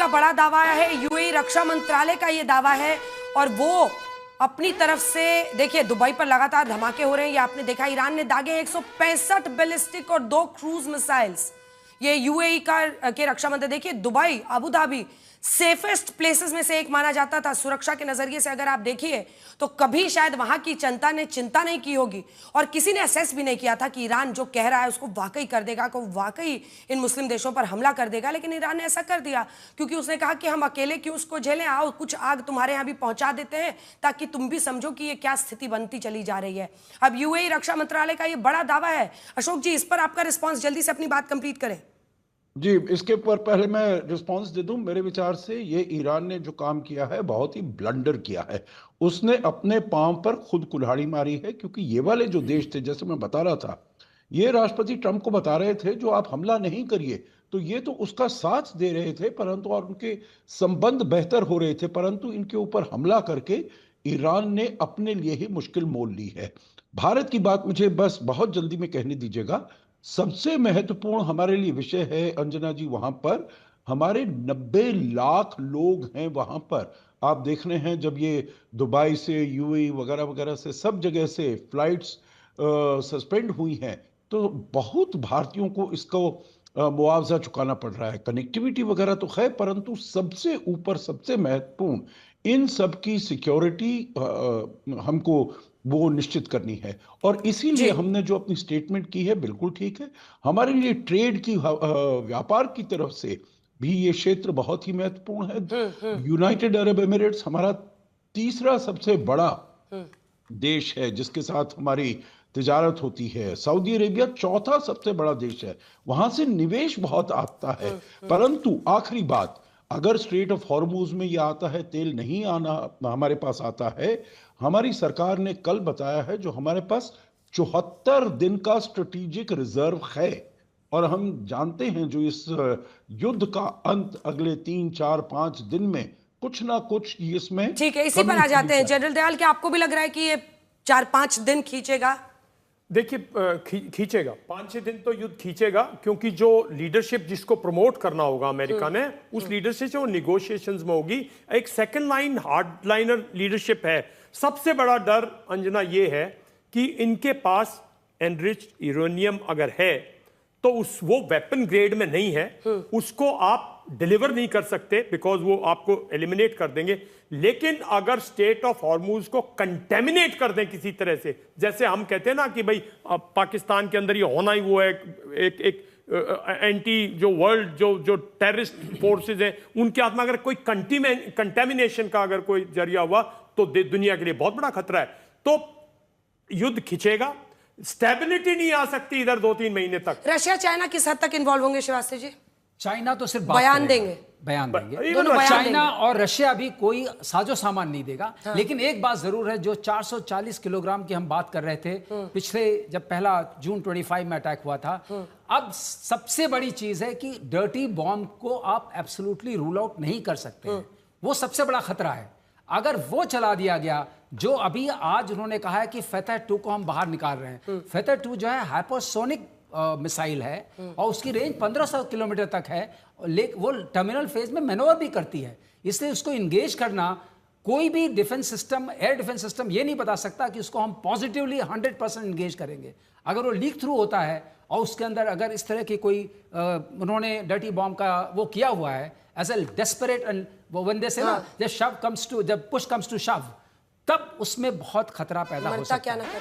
बड़ा दावा है, यूएई रक्षा मंत्रालय का ये दावा है और वो अपनी तरफ से देखिए दुबई पर लगातार धमाके हो रहे हैं। ये आपने देखा, ईरान ने दागे 165 बैलिस्टिक और 2 क्रूज मिसाइल्स। ये यूएई के रक्षा मंत्री, देखिए Dubai, Abu Dhabi safest places में से एक माना जाता था सुरक्षा के नजरिए से। अगर आप देखिए तो कभी शायद वहां की जनता ने चिंता नहीं की होगी और किसी ने असेस भी नहीं किया था कि ईरान जो कह रहा है उसको वाकई कर देगा, को वाकई इन मुस्लिम देशों पर हमला कर देगा। लेकिन ईरान ने ऐसा कर दिया क्योंकि उसने कहा कि हम अकेले क्यों उसको झेलें, आओ कुछ आग तुम्हारे यहां भी पहुंचा देते हैं ताकि तुम भी समझो कि ये क्या स्थिति बनती चली जा रही है। अब यूएई रक्षा मंत्रालय का ये बड़ा दावा है। अशोक जी, इस पर आपका रिस्पॉन्स, जल्दी से अपनी बात कंप्लीट करें। जी, इसके ऊपर पहले मैं रिस्पांस दे दूं। मेरे विचार से ये ईरान ने जो काम किया है बहुत ही ब्लंडर किया है। उसने अपने पांव पर खुद कुल्हाड़ी मारी है, क्योंकि ये वाले जो देश थे, जैसे मैं बता रहा था, ये राष्ट्रपति ट्रंप को बता रहे थे जो आप हमला नहीं करिए, तो ये तो उसका साथ दे रहे थे, परंतु और उनके संबंध बेहतर हो रहे थे, परंतु इनके ऊपर हमला करके ईरान ने अपने लिए ही मुश्किल मोल ली है। भारत की बात मुझे बस बहुत जल्दी में कहने दीजिएगा। सबसे महत्वपूर्ण हमारे लिए विषय है अंजना जी, वहां पर हमारे 90 लाख लोग हैं वहां पर। आप देख रहे हैं, जब ये दुबई से, यूएई वगैरह वगैरह से, सब जगह से फ्लाइट्स सस्पेंड हुई हैं, तो बहुत भारतीयों को इसको मुआवजा चुकाना पड़ रहा है। कनेक्टिविटी वगैरह तो खैर, परंतु सबसे ऊपर, सबसे महत्वपूर्ण, इन सब की सिक्योरिटी हमको वो निश्चित करनी है। और इसीलिए हमने जो अपनी स्टेटमेंट की है बिल्कुल ठीक है। हमारे लिए ट्रेड की, व्यापार की तरफ से भी ये क्षेत्र बहुत ही महत्वपूर्ण है। यूनाइटेड अरब एमिरेट्स हमारा तीसरा सबसे बड़ा देश है जिसके साथ हमारी तिजारत होती है। सऊदी अरेबिया चौथा सबसे बड़ा देश है, वहां से निवेश बहुत आता है। परंतु आखिरी बात, अगर स्ट्रेट ऑफ हॉर्मूज में यह आता है, तेल नहीं आना हमारे पास आता है, हमारी सरकार ने कल बताया है जो हमारे पास 74 दिन का स्ट्रेटेजिक रिजर्व है। और हम जानते हैं जो इस युद्ध का अंत अगले 3, 4, 5 दिन में कुछ ना कुछ इसमें, ठीक है, इसी पर आ जाते हैं। जनरल दयाल, क्या आपको भी लग रहा है कि ये 4-5 दिन खींचेगा? देखिए, खींचेगा 5-6 दिन तो युद्ध खींचेगा, क्योंकि जो लीडरशिप जिसको प्रमोट करना होगा अमेरिका ने, उस लीडरशिप से वो निगोशिएशंस में होगी। एक सेकंड लाइन हार्डलाइनर लीडरशिप है। सबसे बड़ा डर अंजना ये है कि इनके पास एनरिच्ड यूरेनियम अगर है तो वो वेपन ग्रेड में नहीं है, उसको आप डिलीवर नहीं कर सकते बिकॉज वो आपको एलिमिनेट कर देंगे। लेकिन अगर स्टेट ऑफ हॉर्मूज को कंटेमिनेट कर दें किसी तरह से, जैसे हम कहते हैं ना कि भाई पाकिस्तान के अंदर ये होना ही वो है, एक एंटी जो वर्ल्ड जो टेररिस्ट फोर्सेस हैं उनके हाथ में अगर कोई कंटेमिनेशन का अगर कोई जरिया हुआ तो दुनिया के लिए बहुत बड़ा खतरा है। तो युद्ध खिंचेगा, स्टेबिलिटी नहीं आ सकती इधर 2-3 महीने तक। रशिया चाइना किस हद तक इन्वॉल्व होंगे श्रीवास्तव जी? चाइना तो सिर्फ बयान देंगे। चाइना और रशिया भी कोई साजो सामान नहीं देगा। हाँ। लेकिन एक बात जरूर है, जो 440 किलोग्राम की हम बात कर रहे थे पिछले, जब पहला जून 25 में अटैक हुआ था, अब सबसे बड़ी चीज है कि डर्टी बॉम्ब को आप एब्सोल्युटली रूल आउट नहीं कर सकते। वो सबसे बड़ा खतरा है। अगर वो चला दिया गया, जो अभी आज उन्होंने कहा है कि फतह 2 को हम बाहर निकाल रहे हैं। फतह 2 जो है हाइपरसोनिक मिसाइल है और उसकी रेंज 1500 किलोमीटर तक है, लेकिन वो टर्मिनल फेज में मैनोवर भी करती है। इसलिए उसको इंगेज करना, कोई भी defence system, air defence system ये नहीं बता सकता कि उसको हम पॉजिटिवली 100% इंगेज करेंगे। अगर वो लीक थ्रू होता है और उसके अंदर अगर इस तरह की कोई उन्होंने डर्टी बॉम्ब का वो किया हुआ है एज ए डेस्परेट, एंड वो वंदे से ना, जब पुश कम्स टू शव, तब उसमें बहुत खतरा पैदा हो सकता है।